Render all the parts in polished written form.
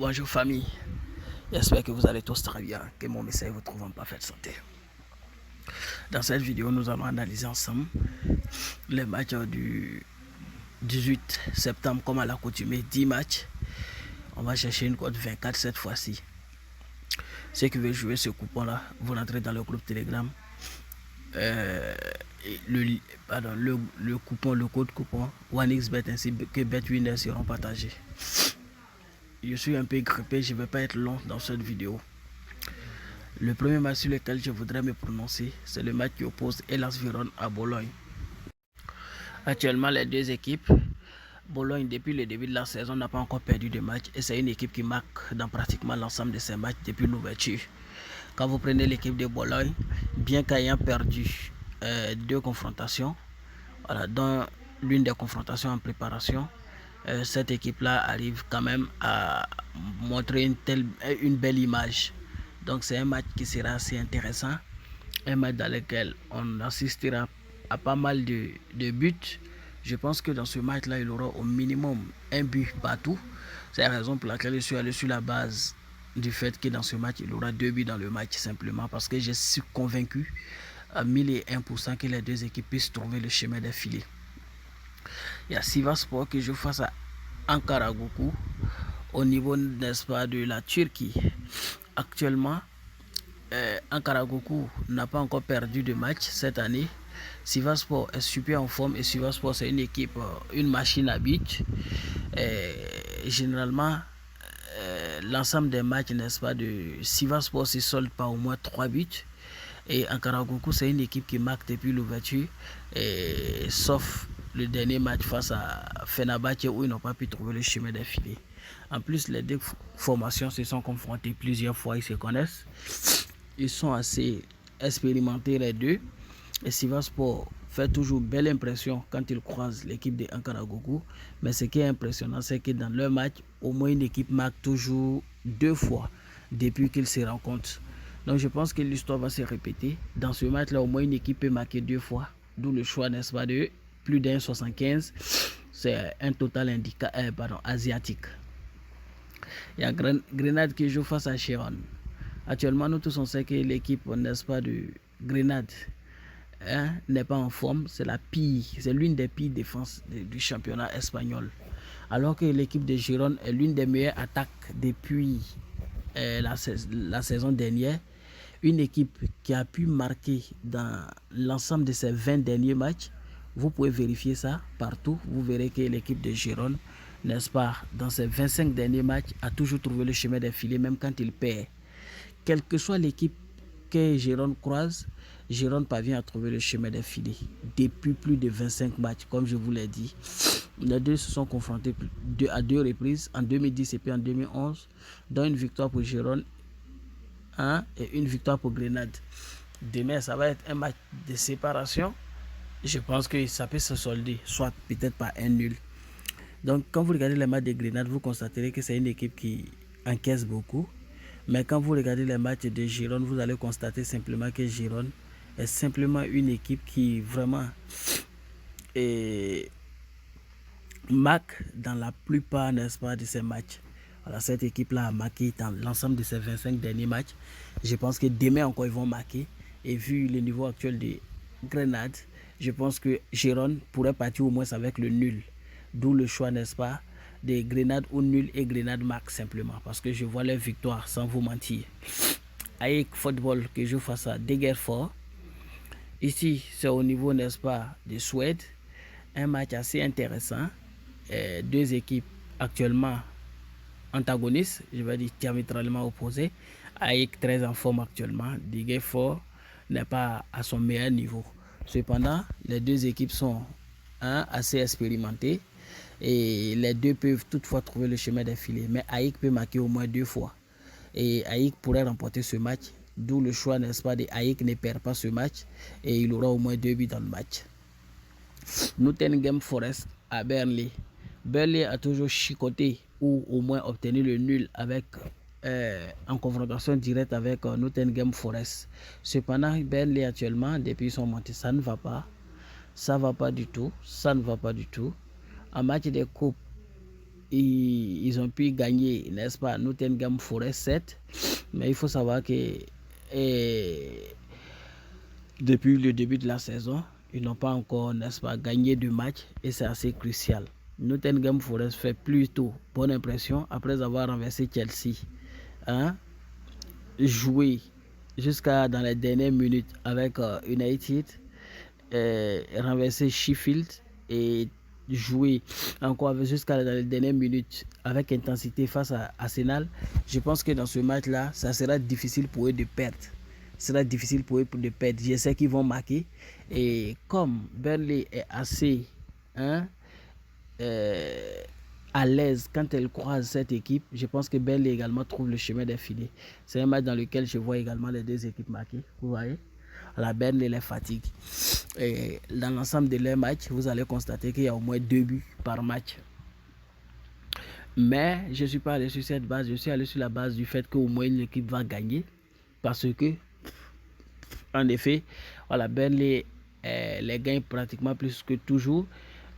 Bonjour famille, j'espère que vous allez tous très bien, que mon message vous trouve en parfaite santé. Dans cette vidéo, nous allons analyser ensemble les matchs du 18 septembre comme à l'accoutumée, 10 matchs. On va chercher une cote 24 cette fois-ci. Ceux qui veulent jouer ce coupon-là, vous rentrez dans le groupe Telegram. Le code coupon OneXBet ainsi que BetWinner seront partagés. Je suis un peu grippé, je ne vais pas être long dans cette vidéo. Le premier match sur lequel je voudrais me prononcer, c'est le match qui oppose Hellas Vérone à Bologne. Actuellement, les deux équipes, Bologne, depuis le début de la saison, n'a pas encore perdu de match et c'est une équipe qui marque dans pratiquement l'ensemble de ses matchs depuis l'ouverture. Quand vous prenez l'équipe de Bologne, bien qu'ayant perdu deux confrontations, voilà, dont l'une des confrontations en préparation, cette équipe-là arrive quand même à montrer une belle image. Donc c'est un match qui sera assez intéressant, un match dans lequel on assistera à pas mal de buts. Je pense que dans ce match-là, il y aura au minimum un but partout. C'est la raison pour laquelle je suis allé sur la base du fait que dans ce match, il y aura 2 buts dans le match, simplement parce que je suis convaincu à 1001% que les deux équipes puissent trouver le chemin des filets. Il y a Sivasspor qui joue face à Ankaragucu au niveau, n'est-ce pas, de la Turquie. Actuellement, Ankaragucu n'a pas encore perdu de match cette année. Sivasspor est super en forme et Sivasspor c'est une équipe, une machine à but. Généralement, l'ensemble des matchs, n'est-ce pas, de Sivasspor se solde par au moins 3 buts. Et Ankaragucu c'est une équipe qui marque depuis l'ouverture, sauf le dernier match face à Fenerbahçe où ils n'ont pas pu trouver le chemin des filets. En plus, les deux formations se sont confrontées plusieurs fois, ils se connaissent. Ils sont assez expérimentés les deux. Et Sivasspor fait toujours belle impression quand ils croisent l'équipe de Ankaragucu. Mais ce qui est impressionnant, c'est que dans leur match, au moins une équipe marque toujours 2 fois depuis qu'ils se rencontrent. Donc je pense que l'histoire va se répéter. Dans ce match-là, au moins une équipe peut marquer 2 fois. D'où le choix, n'est-ce pas, de plus d'1,75. C'est un total asiatique. Il y a Grenade qui joue face à Chéron. Actuellement, nous tous on sait que l'équipe, n'est-ce pas, de Grenade n'est pas en forme. C'est la pire, c'est l'une des pires défenses du championnat espagnol. Alors que l'équipe de Girone est l'une des meilleures attaques depuis la saison dernière. Une équipe qui a pu marquer dans l'ensemble de ses 20 derniers matchs. Vous pouvez vérifier ça partout. Vous verrez que l'équipe de Girone, n'est-ce pas, dans ses 25 derniers matchs, a toujours trouvé le chemin des filets, même quand il perd. Quelle que soit l'équipe que Girone croise, Girone parvient à trouver le chemin des filets. Depuis plus de 25 matchs, comme je vous l'ai dit. Les deux se sont confrontés à 2 reprises, en 2010 et puis en 2011, dont une victoire pour Girone et une victoire pour Grenade. Demain, ça va être un match de séparation. Je pense que ça peut se solder, soit peut-être par un nul. Donc, quand vous regardez les matchs de Grenade, vous constaterez que c'est une équipe qui encaisse beaucoup. Mais quand vous regardez les matchs de Girone, vous allez constater simplement que Girone est simplement une équipe qui vraiment marque dans la plupart, n'est-ce pas, de ses matchs. Voilà, cette équipe-là a marqué dans l'ensemble de ses 25 derniers matchs. Je pense que demain encore, ils vont marquer. Et vu le niveau actuel de Grenade, je pense que Girone pourrait partir au moins avec le nul. D'où le choix, n'est-ce pas, de Grenade ou nul et Grenade marque simplement. Parce que je vois leur victoire, sans vous mentir. AEK Football qui joue face à Degerford. Ici, c'est au niveau, n'est-ce pas, de Suède. Un match assez intéressant. 2 équipes actuellement antagonistes, je vais dire diamétralement opposées. AEK très en forme actuellement. Degerford n'est pas à son meilleur niveau. Cependant, les 2 équipes sont assez expérimentées et les 2 peuvent toutefois trouver le chemin des filets. Mais AEK peut marquer au moins 2 fois. Et AEK pourrait remporter ce match. D'où le choix, n'est-ce pas, de AEK ne perd pas ce match et il aura au moins 2 buts dans le match. Nottingham Forest à Burnley. Burnley a toujours chicoté ou au moins obtenu le nul avec en confrontation directe avec Nottingham Forest. Cependant, Burnley actuellement, depuis son montée, ça ne va pas. Ça ne va pas du tout. Ça ne va pas du tout. En match de coupe, ils ont pu gagner, n'est-ce pas, Nottingham Forest 7. Mais il faut savoir que depuis le début de la saison, ils n'ont pas encore, n'est-ce pas, gagné de match et c'est assez crucial. Nottingham Forest fait plutôt bonne impression après avoir renversé Chelsea. Hein? Joué jusqu'à dans les dernières minutes avec United, renversé Sheffield et jouer encore jusqu'à les dernières minutes avec intensité face à Arsenal. Je pense que dans ce match-là, ça sera difficile pour eux de perdre. Ce sera difficile pour eux de perdre. Je sais qu'ils vont marquer. Et comme Burnley est assez à l'aise quand elle croise cette équipe, je pense que Burnley également trouve le chemin des filets. C'est un match dans lequel je vois également les deux équipes marquer. Vous voyez? La Burnley les fatigue. Et dans l'ensemble de leurs matchs, vous allez constater qu'il y a au moins 2 buts par match. Mais je ne suis pas allé sur cette base, je suis allé sur la base du fait qu'au moins une équipe va gagner. Parce que, en effet, voilà, Burnley les gagne pratiquement plus que toujours.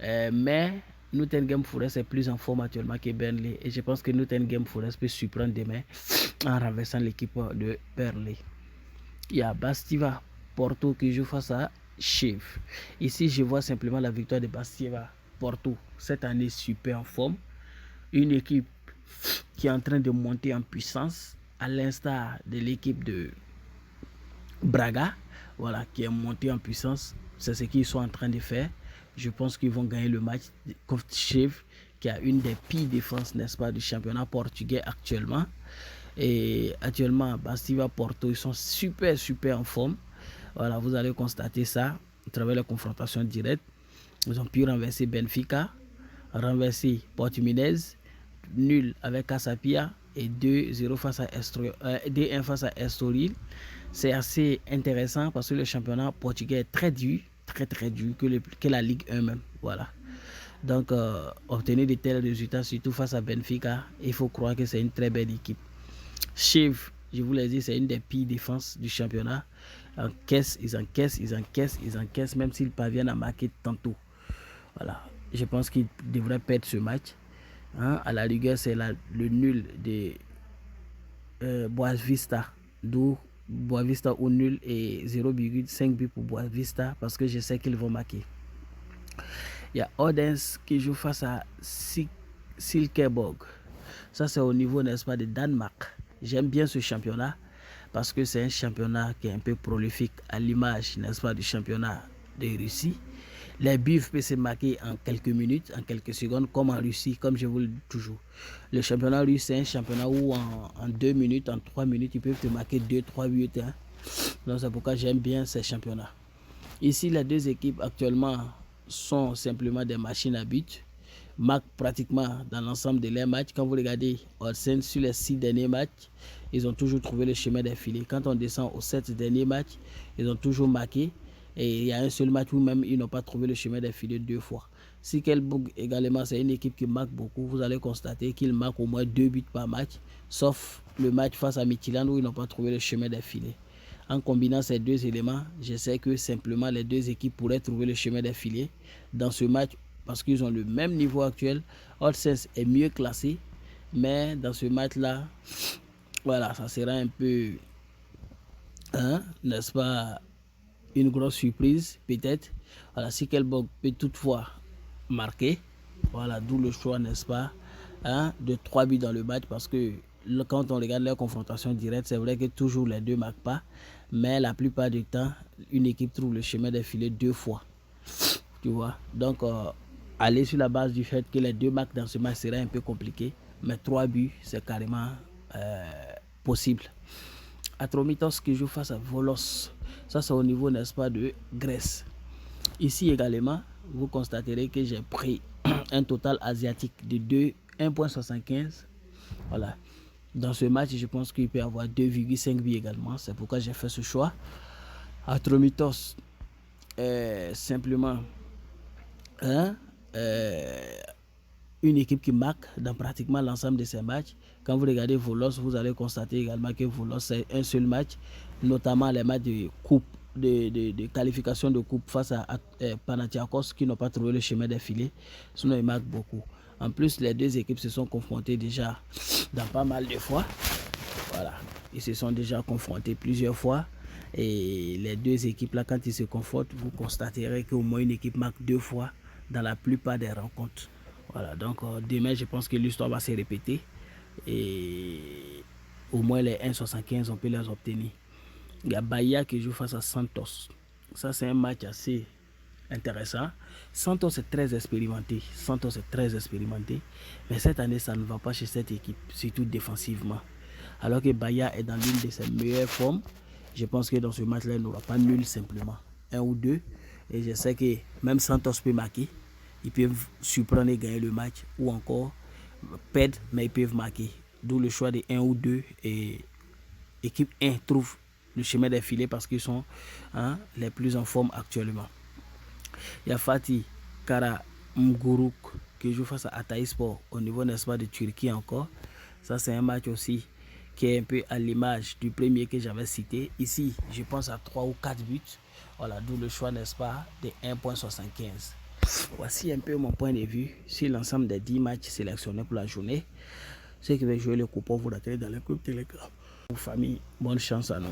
Mais Nottingham Forest est plus en forme actuellement que Burnley. Et je pense que Nottingham Forest peut surprendre demain en renversant l'équipe de Burnley. Il y a Bastiva Porto qui joue face à Chiev. Ici, je vois simplement la victoire de Bastiva Porto. Cette année, super en forme. Une équipe qui est en train de monter en puissance, à l'instar de l'équipe de Braga, voilà, qui est montée en puissance. C'est ce qu'ils sont en train de faire. Je pense qu'ils vont gagner le match contre Chiev, qui a une des pires défenses, n'est-ce pas, du championnat portugais actuellement. Et actuellement, Bastiva Porto, ils sont super en forme. Voilà, vous allez constater ça à travers la confrontation directe. Ils ont pu renverser Benfica, renverser Portimonense, nul avec Casapia et 2-0 face à 2-1 face à Estoril. C'est assez intéressant parce que le championnat portugais est très dur, très dur que la Ligue 1 même. Voilà. Donc, obtenir de tels résultats, surtout face à Benfica, il faut croire que c'est une très belle équipe. Chiev, je vous l'ai dit, c'est une des pires défenses du championnat. Ils encaissent, même s'ils parviennent à marquer tantôt. Voilà. Je pense qu'ils devraient perdre ce match. À la rigueur, c'est le nul de Boavista. D'où Boavista au nul et 0,5 buts pour Boavista parce que je sais qu'ils vont marquer. Il y a Odense qui joue face à Silkeborg. Ça, c'est au niveau, n'est-ce pas, de Danemark. J'aime bien ce championnat parce que c'est un championnat qui est un peu prolifique à l'image, n'est-ce pas, du championnat de Russie. Les buts peuvent se marquer en quelques minutes, en quelques secondes, comme en Russie, comme je vous le dis toujours. Le championnat russe, c'est un championnat où en 2 minutes, en 3 minutes, ils peuvent te marquer 2-3 buts. Donc c'est pourquoi j'aime bien ces championnats. Ici, les deux équipes actuellement sont simplement des machines à but. Marquent pratiquement dans l'ensemble de leurs matchs. Quand vous regardez Olsen sur les 6 derniers matchs, ils ont toujours trouvé le chemin des filets. Quand on descend aux 7 derniers matchs, ils ont toujours marqué. Et il y a un seul match où même ils n'ont pas trouvé le chemin des filets 2 fois. Silkeborg également, c'est une équipe qui marque beaucoup. Vous allez constater qu'ils marquent au moins 2 buts par match, sauf le match face à Midtjylland où ils n'ont pas trouvé le chemin des filets. En combinant ces deux éléments, je sais que simplement les deux équipes pourraient trouver le chemin des filets dans ce match parce qu'ils ont le même niveau actuel. Olsen est mieux classé, mais dans ce match-là, voilà, ça sera un peu, n'est-ce pas, une grosse surprise, peut-être. Voilà, Silkeborg peut toutefois marquer. Voilà, d'où le choix, n'est-ce pas, de 3 buts dans le match parce que quand on regarde leur confrontation directe, c'est vrai que toujours les deux ne marquent pas, mais la plupart du temps, une équipe trouve le chemin des filets 2 fois. Tu vois, donc aller sur la base du fait que les deux marques dans ce match serait un peu compliqué, mais 3 buts, c'est carrément possible. Atromitos qui joue face à Volos. Ça, c'est au niveau, n'est-ce pas, de Grèce. Ici également, vous constaterez que j'ai pris un total asiatique de 1,75. Voilà. Dans ce match, je pense qu'il peut y avoir 2,5 buts également. C'est pourquoi j'ai fait ce choix. Atromitos est simplement une équipe qui marque dans pratiquement l'ensemble de ses matchs. Quand vous regardez Volos, vous allez constater également que Volos, c'est un seul match, notamment les matchs de coupe, de qualification de coupe face à Panathinaikos qui n'ont pas trouvé le chemin des filets. Sinon, ils marquent beaucoup. En plus, les deux équipes se sont confrontées déjà dans pas mal de fois. Voilà, ils se sont déjà confrontés plusieurs fois. Et les deux équipes là, quand ils se confrontent, vous constaterez qu'au moins une équipe marque 2 fois dans la plupart des rencontres. Voilà, donc demain, je pense que l'histoire va se répéter. Et au moins les 1,75, on peut les obtenir. Il y a Bahia qui joue face à Santos. Ça, c'est un match assez intéressant. Santos est très expérimenté. Santos est très expérimenté. Mais cette année, ça ne va pas chez cette équipe, surtout défensivement. Alors que Bahia est dans l'une de ses meilleures formes. Je pense que dans ce match-là, il n'aura pas nul simplement. 1 ou 2. Et je sais que même Santos peut marquer. Ils peuvent surprendre et gagner le match. Ou encore perdre, mais ils peuvent marquer. D'où le choix de 1 ou 2. Et équipe 1 trouve le chemin des filets parce qu'ils sont les plus en forme actuellement. Il y a Fatih Karagümrük qui joue face à Hatayspor au niveau, n'est-ce pas, de Turquie encore. Ça, c'est un match aussi qui est un peu à l'image du premier que j'avais cité. Ici, je pense à 3 ou 4 buts. Voilà, d'où le choix, n'est-ce pas, de 1,75. Voici un peu mon point de vue sur l'ensemble des 10 matchs sélectionnés pour la journée. Ceux qui veulent jouer le coupon, vous l'attendez dans le groupe Telegram. Famille, bonne chance à nous.